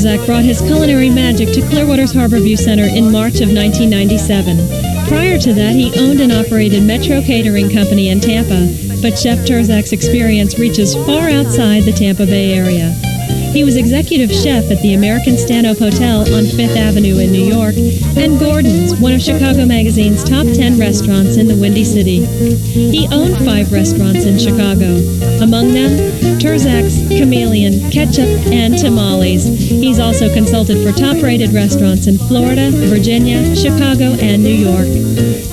Terzak brought his culinary magic to Clearwater's Harborview Center in March of 1997. Prior to that, he owned and operated Metro Catering Company in Tampa, but Chef Terzak's experience reaches far outside the Tampa Bay area. He was executive chef at the American Stanhope Hotel on Fifth Avenue in New York, and Gordon's, one of Chicago Magazine's top 10 restaurants in the Windy City. He owned 5 restaurants in Chicago, among them Terzak's, Chameleon, Ketchup, and Tamales. He's also consulted for top-rated restaurants in Florida, Virginia, Chicago, and New York.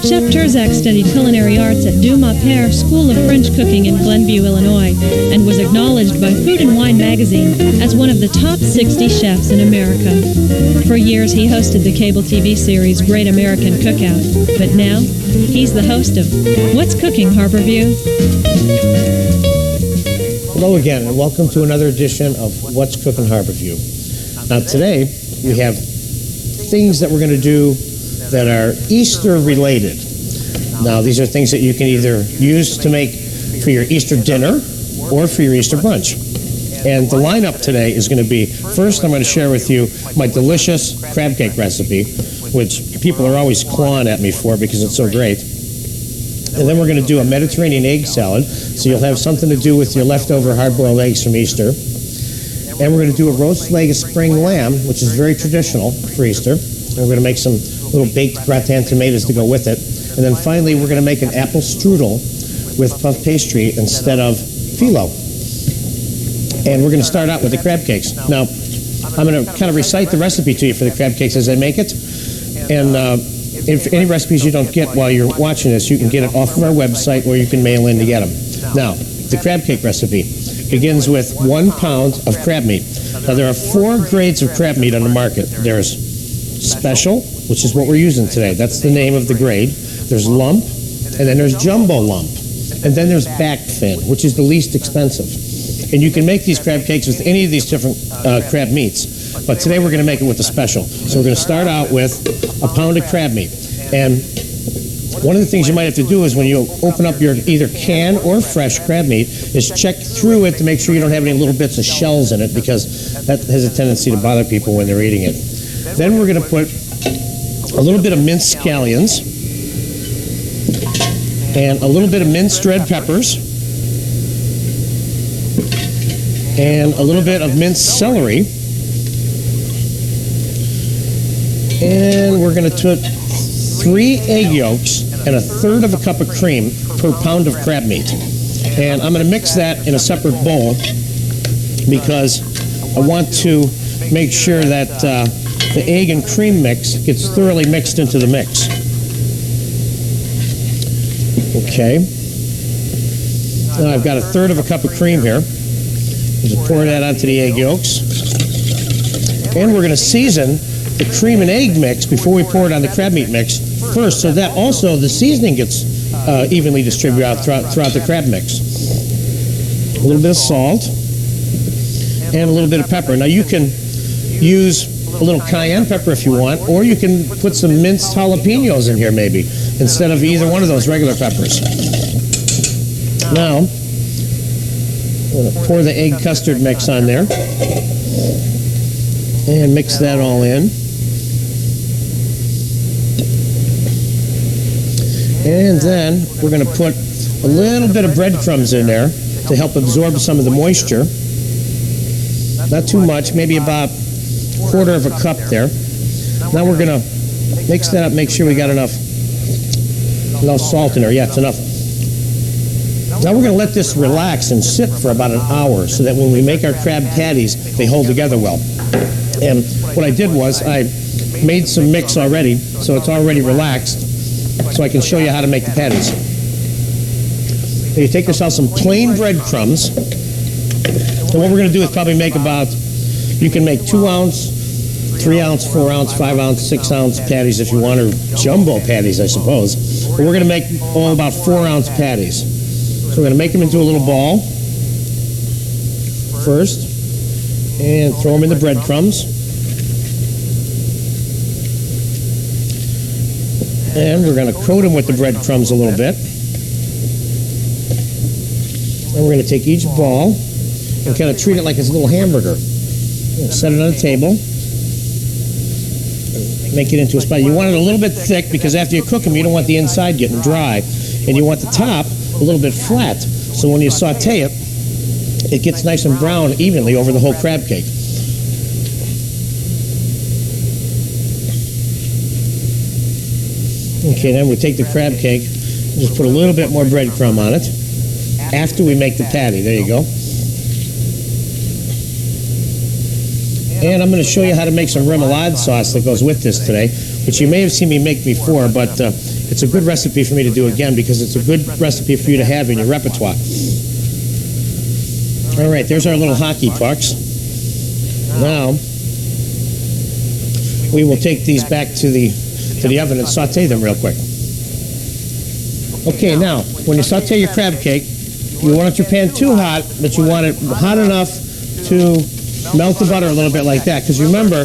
Chef Terzak studied culinary arts at Du Maupert School of French Cooking in Glenview, Illinois, and was acknowledged by Food and Wine magazine as one of the top 60 chefs in America. For years, he hosted the cable TV series Great American Cookout, but now he's the host of What's Cooking, Harborview? Hello again, and welcome to another edition of What's Cooking, Harborview. Now today, we have things that we're going to do that are Easter related. Now, these are things that you can either use to make for your Easter dinner or for your Easter brunch. And the lineup today is going to be, first I'm going to share with you my delicious crab cake recipe, which people are always clawing at me for because it's so great. And then we're going to do a Mediterranean egg salad, so you'll have something to do with your leftover hard-boiled eggs from Easter. And we're going to do a roast leg of spring lamb, which is very traditional for Easter. And we're going to make some little baked gratin tomatoes to go with it. And then finally, we're going to make an apple strudel with puff pastry instead of phyllo. And we're going to start out with the crab cakes. Now, I'm going to kind of recite the recipe to you for the crab cakes as I make it. And if any recipes you don't get while you're watching this, you can get it off of our website or you can mail in to get them. Now, the crab cake recipe begins with 1 pound of crab meat. Now, there are 4 grades of crab meat on the market. There's special, which is what we're using today. That's the name of the grade. There's lump, and then there's jumbo lump. And then there's back fin, which is the least expensive. And you can make these crab cakes with any of these different crab meats. But today we're going to make it with the special. So we're going to start out with a pound of crab meat. And one of the things you might have to do is when you open up your either canned or fresh crab meat is check through it to make sure you don't have any little bits of shells in it, because that has a tendency to bother people when they're eating it. Then we're going to put a little bit of minced scallions and a little bit of minced red peppers and a little bit of minced celery. And we're going to put 3 egg yolks and 1/3 of a cup of cream per pound of crab meat. And I'm going to mix that in a separate bowl because I want to make sure that the egg and cream mix gets thoroughly mixed into the mix. Okay. Now I've got 1/3 of a cup of cream here. Just pour that onto the egg yolks. And we're going to season the cream and egg mix before we pour it on the crab meat mix first, so that also the seasoning gets evenly distributed out throughout the crab mix. A little bit of salt and a little bit of pepper. Now you can use a little cayenne pepper if you want, or you can put some minced jalapenos in here maybe, instead of either one of those regular peppers. Now, I'm going to pour the egg custard mix on there and mix that all in. And then we're going to put a little bit of breadcrumbs in there to help absorb some of the moisture. Not too much, maybe about 1/4 of a cup there. Now we're going to mix that up, make sure we got enough salt in there. Yeah, it's enough. Now we're going to let this relax and sit for about an hour so that when we make our crab patties, they hold together well. And what I did was I made some mix already, so it's already relaxed, so I can show you how to make the patties. So you take yourself some plain breadcrumbs, and what we're going to do is probably make about, you can make 2 ounce, 3 ounce, 4 ounce, 5 ounce, 6 ounce patties if you want, or jumbo patties, I suppose. But we're going to make about 4 ounce patties. So we're going to make them into a little ball first and throw them in the breadcrumbs. And we're going to coat them with the breadcrumbs a little bit. And we're going to take each ball and kind of treat it like it's a little hamburger. Set it on a table. Make it into a spot. You want it a little bit thick because after you cook them, you don't want the inside getting dry. And you want the top a little bit flat. So when you saute it, it gets nice and brown evenly over the whole crab cake. Okay, then we take the crab cake, just put a little bit more breadcrumb on it after we make the patty. There you go. And I'm going to show you how to make some remoulade sauce that goes with this today, which you may have seen me make before, but it's a good recipe for me to do again because it's a good recipe for you to have in your repertoire. All right, there's our little hockey pucks. Now, we will take these back to the oven and saute them real quick. Okay, now, when you saute your crab cake, you don't want your pan too hot, but you want it hot enough to melt the butter a little bit like that, because remember,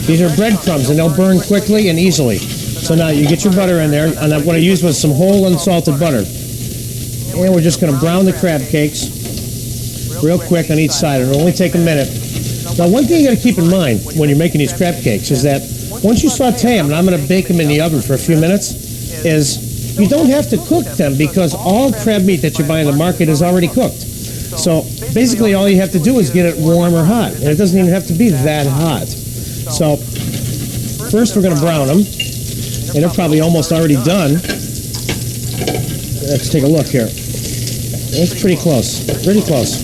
these are breadcrumbs and they'll burn quickly and easily. So now you get your butter in there, and what I used was some whole unsalted butter. And we're just going to brown the crab cakes real quick on each side. It'll only take a minute. Now, one thing you got to keep in mind when you're making these crab cakes is that once you saute them, and I'm going to bake them in the oven for a few minutes, is you don't have to cook them because all crab meat that you buy in the market is already cooked. So basically all you have to do is get it warm or hot, and it doesn't even have to be that hot. So first we're going to brown them, and they're probably almost already done. Let's take a look here. It's pretty close, pretty close.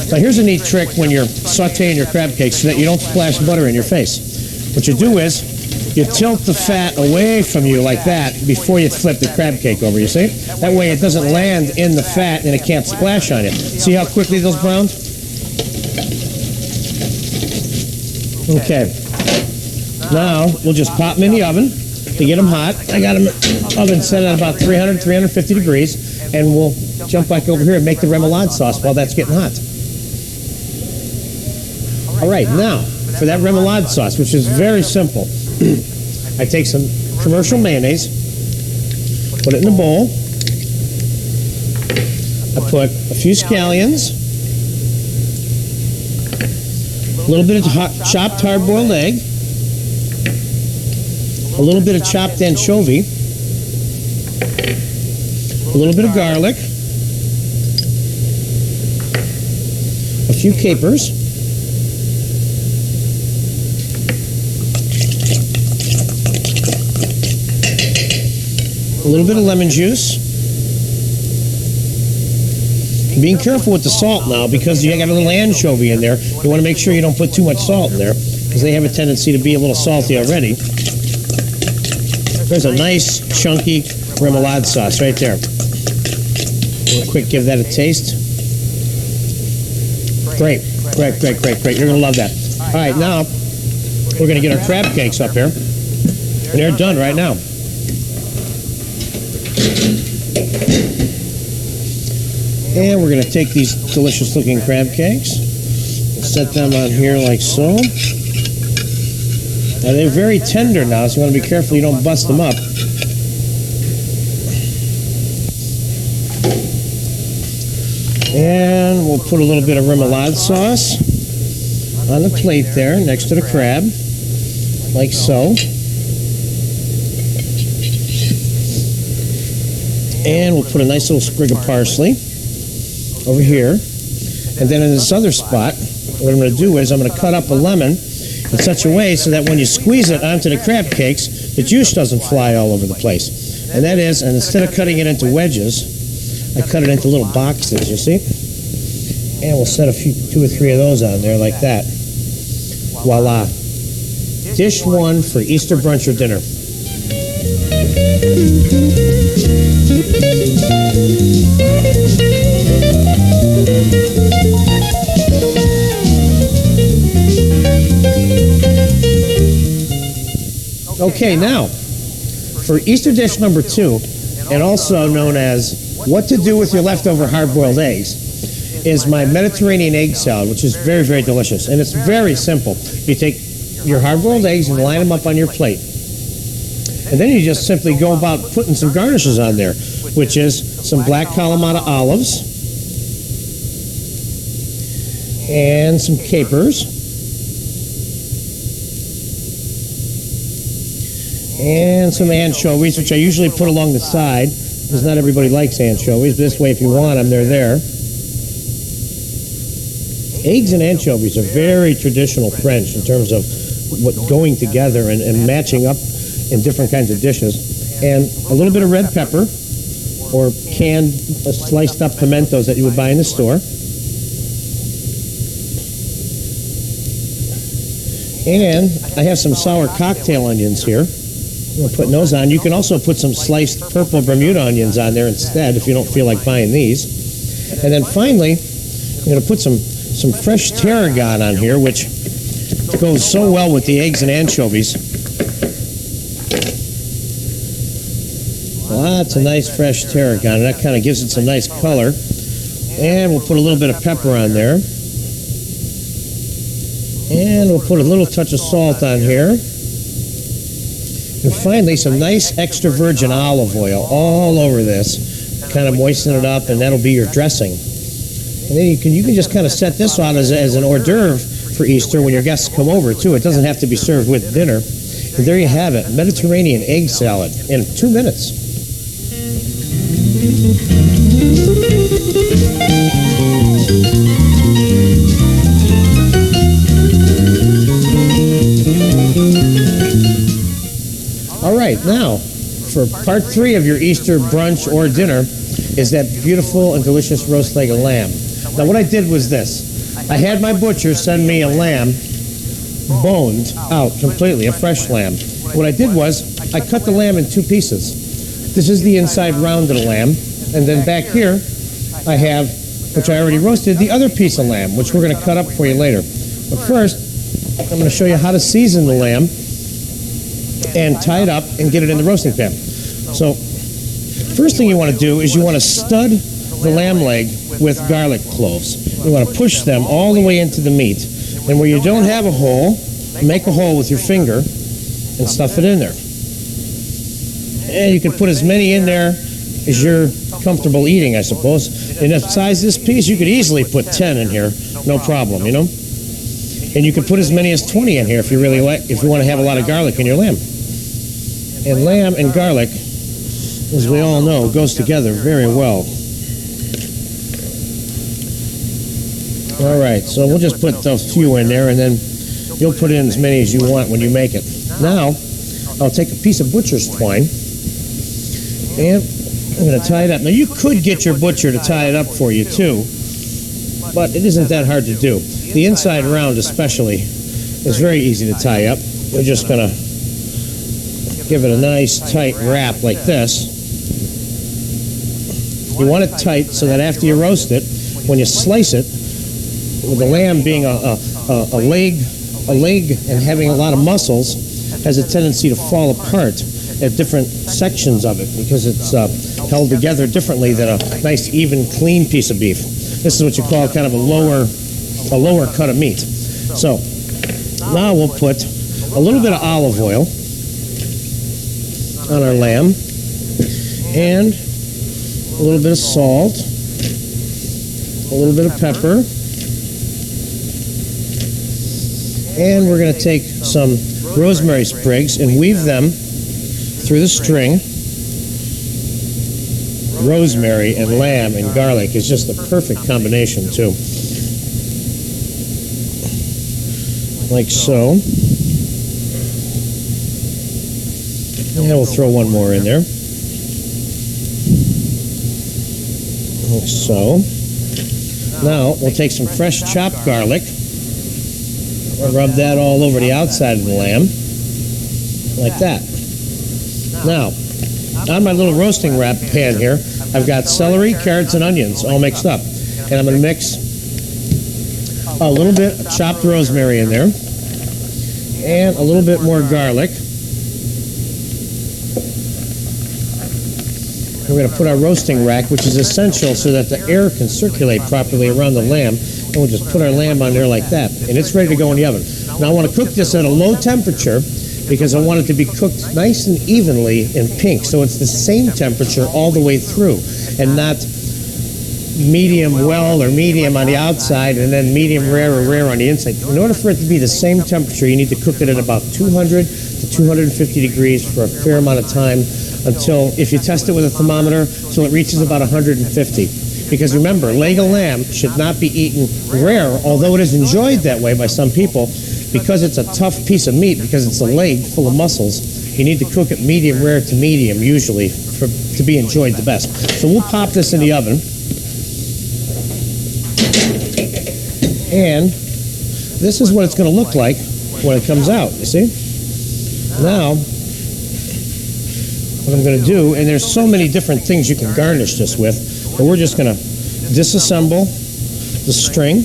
Now here's a neat trick when you're sauteing your crab cakes so that you don't splash butter in your face. What you do is you tilt the fat away from you like that before you flip the crab cake over, you see? That way it doesn't land in the fat and it can't splash on you. See how quickly those browned? Okay. Now we'll just pop them in the oven to get them hot. I got them in the oven set at about 300, 350 degrees, and we'll jump back over here and make the remoulade sauce while that's getting hot. All right, now for that remoulade sauce, which is very simple. I take some commercial mayonnaise, put it in a bowl. I put a few scallions, a little bit of chopped hard-boiled egg, a little bit of chopped anchovy, a little bit of garlic, a few capers, a little bit of lemon juice. Being careful with the salt now because you got a little anchovy in there. You want to make sure you don't put too much salt in there because they have a tendency to be a little salty already. There's a nice chunky remoulade sauce right there. Real quick, give that a taste. Great, great, great, great, great. You're going to love that. All right, now we're going to get our crab cakes up here. And they're done right now. And we're going to take these delicious looking crab cakes and set them on here like so. Now they're very tender now, so you want to be careful you don't bust them up. And we'll put a little bit of remoulade sauce on the plate there next to the crab, like so. And we'll put a nice little sprig of parsley over here. And then in this other spot, what I'm going to do is I'm going to cut up a lemon in such a way so that when you squeeze it onto the crab cakes, the juice doesn't fly all over the place. And that is, and instead of cutting it into wedges, I cut it into little boxes, you see? And we'll set two or three of those on there like that. Voila. Dish one for Easter brunch or dinner. Okay, now, for Easter dish number 2, and also known as what to do with your leftover hard-boiled eggs, is my Mediterranean egg salad, which is very, very delicious. And it's very simple. You take your hard-boiled eggs and line them up on your plate. And then you just simply go about putting some garnishes on there, which is some black Kalamata olives and some capers. And some anchovies, which I usually put along the side, because not everybody likes anchovies. But this way, if you want them, they're there. Eggs and anchovies are very traditional French in terms of what going together and matching up in different kinds of dishes. And a little bit of red pepper, or canned sliced up pimentos that you would buy in the store. And I have some sour cocktail onions here. I'm putting those on. You can also put some sliced purple Bermuda onions on there instead if you don't feel like buying these. And then finally, I'm going to put some fresh tarragon on here, which goes so well with the eggs and anchovies. Lots of nice fresh tarragon, and that kind of gives it some nice color. And we'll put a little bit of pepper on there. And we'll put a little touch of salt on here. And finally, some nice extra virgin olive oil all over this. Kind of moisten it up, and that'll be your dressing. And then you can just kind of set this on as an hors d'oeuvre for Easter when your guests come over, too. It doesn't have to be served with dinner. And there you have it, Mediterranean egg salad in 2 minutes. All right, now, for part 3 of your Easter brunch or dinner is that beautiful and delicious roast leg of lamb. Now, what I did was this. I had my butcher send me a lamb boned out completely, a fresh lamb. What I did was I cut the lamb in 2 pieces. This is the inside round of the lamb, and then back here I have, which I already roasted, the other piece of lamb, which we're going to cut up for you later. But first, I'm going to show you how to season the lamb and tie it up and get it in the roasting pan. So, first thing you want to do is you want to stud the lamb leg with garlic cloves. You want to push them all the way into the meat. And where you don't have a hole, make a hole with your finger and stuff it in there. And you can put as many in there as you're comfortable eating, I suppose. And the size of this piece, you could easily put 10 in here, no problem, you know? And you can put as many as 20 in here if you really like, if you want to have a lot of garlic in your lamb. And lamb and garlic, as we all know, goes together very well. All right, so we'll just put a few in there, and then you'll put in as many as you want when you make it. Now, I'll take a piece of butcher's twine, and I'm going to tie it up. Now, you could get your butcher to tie it up for you, too, but it isn't that hard to do. The inside round, especially, is very easy to tie up. You're just going to give it a nice tight wrap like this. You want it tight so that after you roast it, when you slice it, with the lamb being a leg and having a lot of muscles, has a tendency to fall apart at different sections of it because it's held together differently than a nice, even, clean piece of beef. This is what you call kind of a lower cut of meat. So now we'll put a little bit of olive oil on our lamb and a little bit of salt, a little bit of pepper, and we're going to take some rosemary sprigs and weave them through the string. Rosemary and lamb and garlic is just the perfect combination, too. Like so. And we'll throw one more in there. Like so. Now, we'll take some fresh chopped garlic. We'll rub that all over the outside of the lamb. Like that. Now, on my little roasting wrap pan here, I've got celery, carrots, and onions all mixed up. And I'm going to mix a little bit of chopped rosemary in there. And a little bit more garlic. We're going to put our roasting rack, which is essential so that the air can circulate properly around the lamb. And we'll just put our lamb on there like that. And it's ready to go in the oven. Now I want to cook this at a low temperature because I want it to be cooked nice and evenly in pink. So it's the same temperature all the way through and not medium well or medium on the outside, and then medium rare or rare on the inside. In order for it to be the same temperature, you need to cook it at about 200 to 250 degrees for a fair amount of time until, if you test it with a thermometer, until it reaches about 150. Because remember, leg of lamb should not be eaten rare, although it is enjoyed that way by some people. Because it's a tough piece of meat, because it's a leg full of muscles, you need to cook it medium rare to medium usually to be enjoyed the best. So we'll pop this in the oven. And this is what it's going to look like when it comes out, you see? Now, what I'm going to do, and there's so many different things you can garnish this with, but we're just going to disassemble the string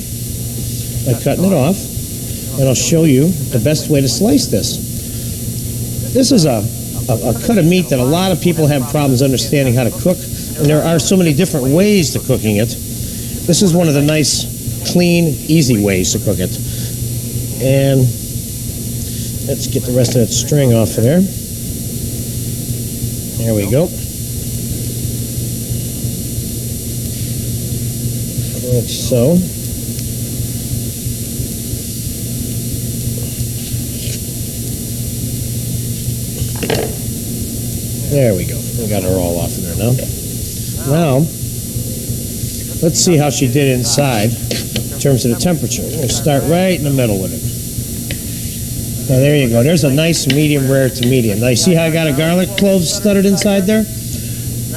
by cutting it off, and I'll show you the best way to slice this. This is a cut of meat that a lot of people have problems understanding how to cook, and there are so many different ways to cooking it. This is one of the nice, clean, easy ways to cook it. And let's get the rest of that string off of there. There we go. Like so. There we go. We got her all off of there now. Now, let's see how she did inside in terms of the temperature. We'll start right in the middle with it. Now, there you go. There's a nice medium rare to medium. Now, you see how I got a garlic clove studded inside there?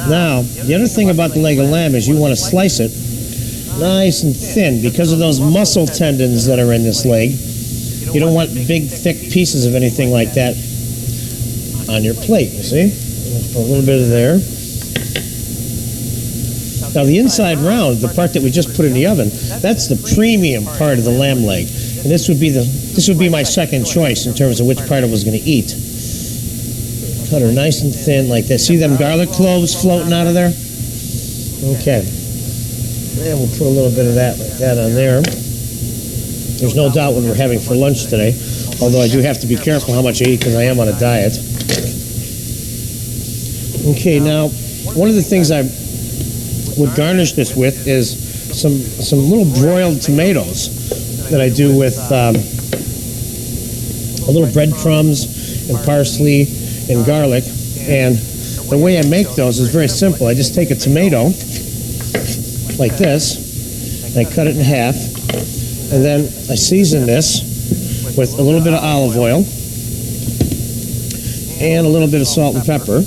Now, the other thing about the leg of lamb is you want to slice it nice and thin because of those muscle tendons that are in this leg. You don't want big, thick pieces of anything like that on your plate, you see? Let's put a little bit of there. Now, the inside round, the part that we just put in the oven, that's the premium part of the lamb leg. And this would be my second choice in terms of which part I was going to eat. Cut her nice and thin like this. See them garlic cloves floating out of there? Okay. And we'll put a little bit of that like that on there. There's no doubt what we're having for lunch today, although I do have to be careful how much I eat because I am on a diet. Okay, now, one of the things I would garnish this with is some little broiled tomatoes that I do with a little breadcrumbs and parsley and garlic. And the way I make those is very simple. I just take a tomato like this, and I cut it in half, and then I season this with a little bit of olive oil and a little bit of salt and pepper.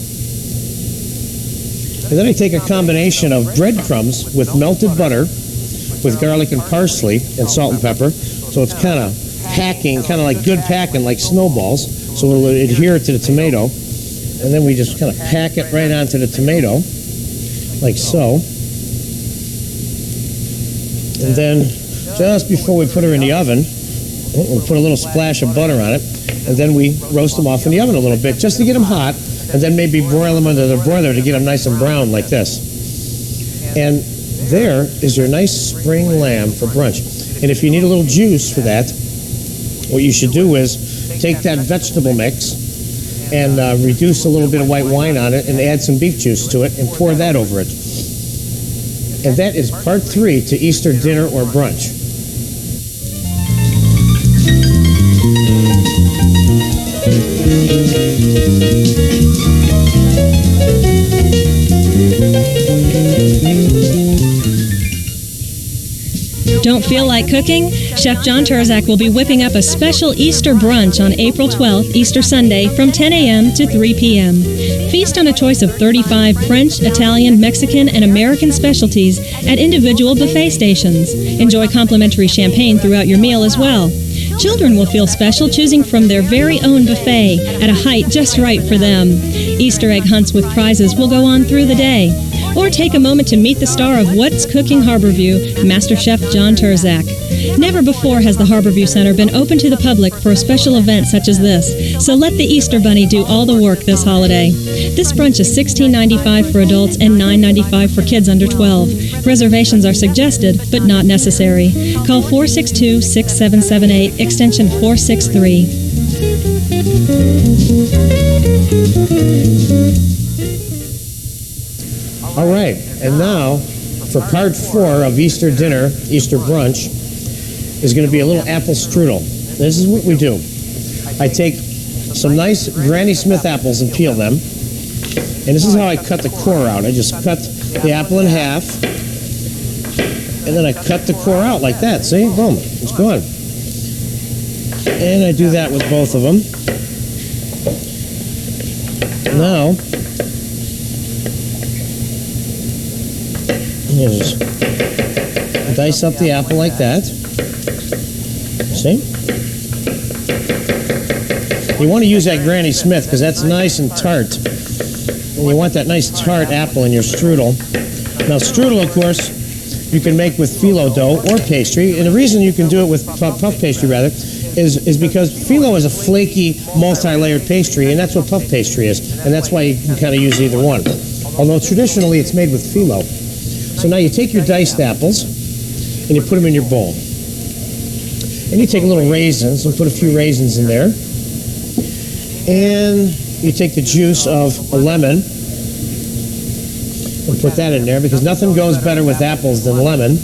And then I take a combination of breadcrumbs with melted butter, with garlic and parsley and salt and pepper, so it's kind of packing, kind of like good packing, like snowballs, so it'll adhere to the tomato. And then we just kind of pack it right onto the tomato, like so. And then just before we put her in the oven, we'll put a little splash of butter on it, and then we roast them off in the oven a little bit just to get them hot, and then maybe broil them under the broiler to get them nice and brown like this. And there is your nice spring lamb for brunch. And if you need a little juice for that, what you should do is take that vegetable mix and reduce a little bit of white wine on it and add some beef juice to it and pour that over it. And that is part 3 to Easter dinner or brunch. Don't feel like cooking? Chef John Turzak will be whipping up a special Easter brunch on April 12th, Easter Sunday, from 10 a.m. to 3 p.m. Feast on a choice of 35 French, Italian, Mexican, and American specialties at individual buffet stations. Enjoy complimentary champagne throughout your meal as well. Children will feel special choosing from their very own buffet at a height just right for them. Easter egg hunts with prizes will go on through the day. Or take a moment to meet the star of What's Cooking Harborview, Master Chef John Turzak. Never before has the Harborview Center been open to the public for a special event such as this, so let the Easter Bunny do all the work this holiday. This brunch is $16.95 for adults and $9.95 for kids under 12. Reservations are suggested, but not necessary. Call 462-6778, extension 463. All right, and now for part 4 of Easter dinner, Easter brunch, is going to be a little apple strudel. This is what we do. I take some nice Granny Smith apples and peel them. And this is how I cut the core out. I just cut the apple in half, and then I cut the core out like that. See? Boom. It's gone. And I do that with both of them. Now, you just dice up the apple like that. See? You want to use that Granny Smith because that's nice and tart. And you want that nice tart apple in your strudel. Now, strudel, of course, you can make with phyllo dough or pastry. And the reason you can do it with puff pastry, rather, is because phyllo is a flaky, multi-layered pastry, and that's what puff pastry is. And that's why you can kind of use either one. Although traditionally it's made with phyllo. So now you take your diced apples and you put them in your bowl. And you take a little raisins, we'll put a few raisins in there. And you take the juice of a lemon and put that in there because nothing goes better with apples than lemon.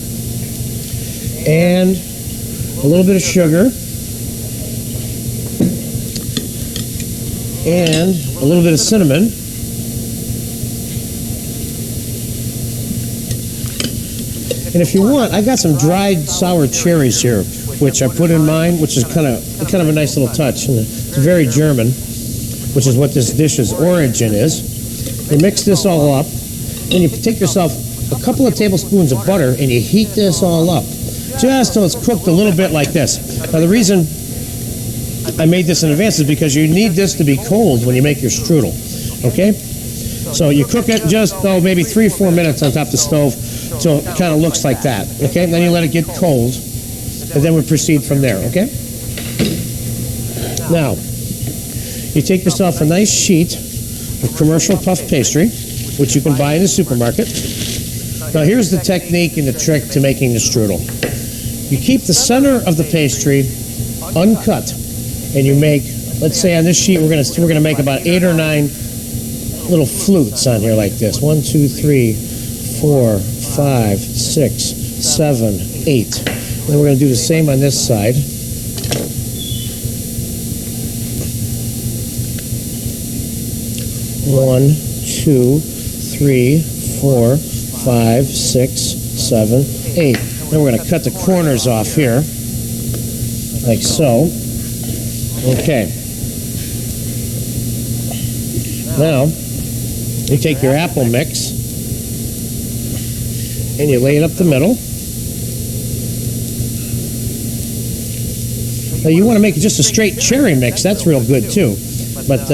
And a little bit of sugar. And a little bit of cinnamon. And if you want, I got some dried sour cherries here, which I put in mine, which is kind of a nice little touch. And it's very German, which is what this dish's origin is. You mix this all up, and you take yourself a couple of tablespoons of butter, and you heat this all up, just till it's cooked a little bit like this. Now, the reason I made this in advance is because you need this to be cold when you make your strudel, okay? So you cook it just, maybe 3 or 4 minutes on top of the stove till it kind of looks like that, okay? Then you let it get cold, and then we proceed from there, okay? Now, you take yourself a nice sheet of commercial puff pastry, which you can buy in the supermarket. Now, here's the technique and the trick to making the strudel. You keep the center of the pastry uncut, and you make, let's say on this sheet, we're gonna make about 8 or 9 little flutes on here like this. 1, 2, 3, 4, 5, 6, 7, 8. Then we're going to do the same on this side. One, 2, 3, 4, 5, 6, 7, 8. Then we're going to cut the corners off here, like so. Okay. Now, you take your apple mix and you lay it up the middle. Now you want to make it just a straight cherry mix. That's real good too. But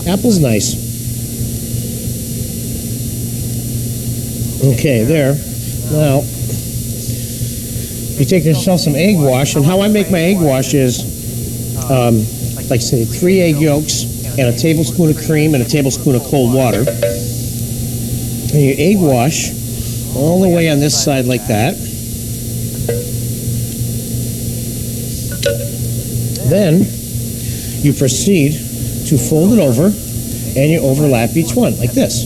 apple's nice. Okay, there. Now, you take yourself some egg wash. And how I make my egg wash is, like say, 3 egg yolks and a tablespoon of cream and a tablespoon of cold water. And you egg wash all the way on this side like that. Then you proceed to fold it over and you overlap each one like this.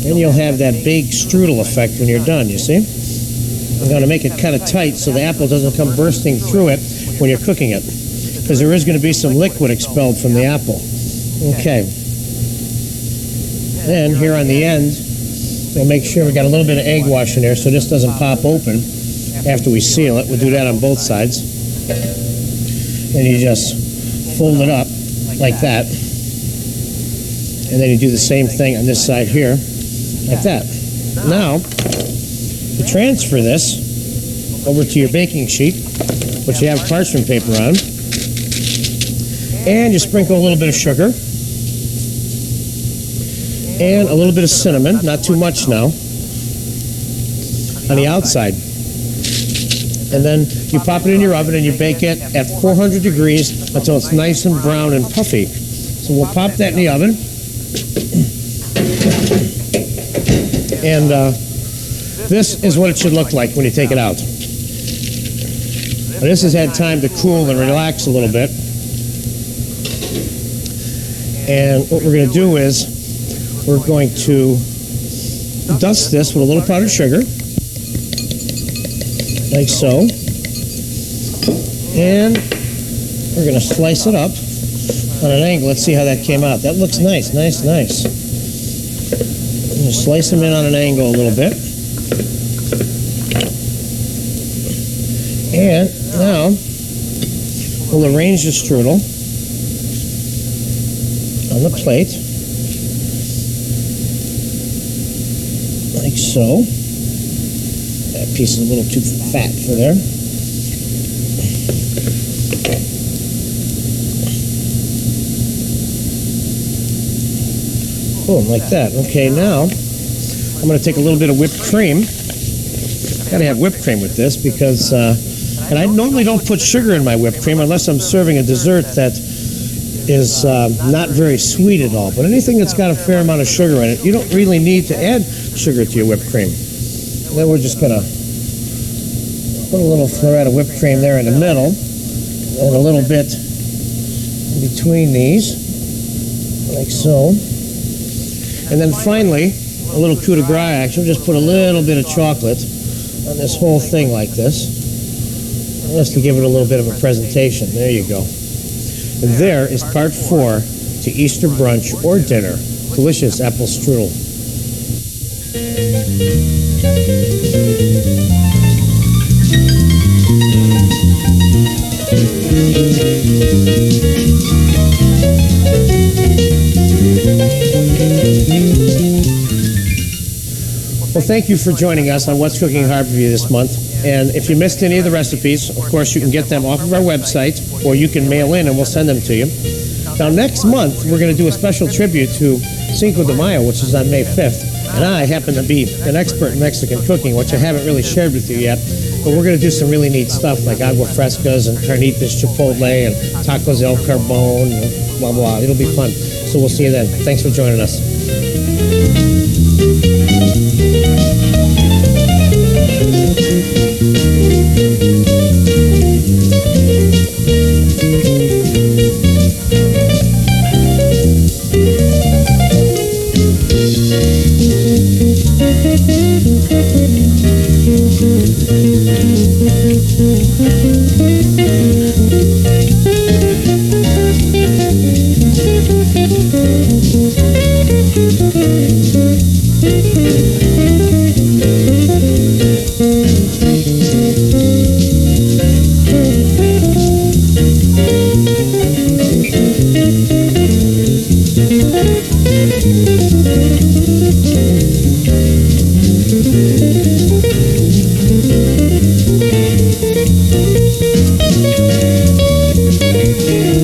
And you'll have that big strudel effect when you're done, you see? I'm going to make it kind of tight so the apple doesn't come bursting through it when you're cooking it, because there is going to be some liquid expelled from the apple. Okay. Then here on the end, we'll make sure we got a little bit of egg wash in there so this doesn't pop open after we seal it. We'll do that on both sides. And you just fold it up like that. And then you do the same thing on this side here, like that. Now, you transfer this over to your baking sheet, which you have parchment paper on. And you sprinkle a little bit of sugar. And a little bit of cinnamon, not too much now, on the outside. And then you pop it in your oven and you bake it at 400 degrees until it's nice and brown and puffy. So we'll pop that in the oven. And this is what it should look like when you take it out. Now, this has had time to cool and relax a little bit. And what we're going to do is we're going to dust this with a little powdered sugar, like so. And we're going to slice it up on an angle. Let's see how that came out. That looks nice, nice, nice. I'm going to slice them in on an angle a little bit. And now we'll arrange the strudel on the plate, like so. That piece is a little too fat for there. Boom, like that. Okay, now I'm going to take a little bit of whipped cream. Got to have whipped cream with this because, and I normally don't put sugar in my whipped cream unless I'm serving a dessert that is not very sweet at all. But anything that's got a fair amount of sugar in it, you don't really need to add sugar to your whipped cream. And then we're just going to put a little floret of whipped cream there in the middle and a little bit in between these, like so. And then finally, a little coup de grace action. We'll just put a little bit of chocolate on this whole thing like this, just to give it a little bit of a presentation. There you go. And there is part 4 to Easter brunch or dinner. Delicious apple strudel. Well, thank you for joining us on What's Cooking Harborview this month. And if you missed any of the recipes, of course, you can get them off of our website, or you can mail in and we'll send them to you. Now, next month, we're going to do a special tribute to Cinco de Mayo, which is on May 5th. And I happen to be an expert in Mexican cooking, which I haven't really shared with you yet. But we're going to do some really neat stuff like agua frescas and carnitas chipotle and tacos el carbon, and blah, blah. It'll be fun. So we'll see you then. Thanks for joining us.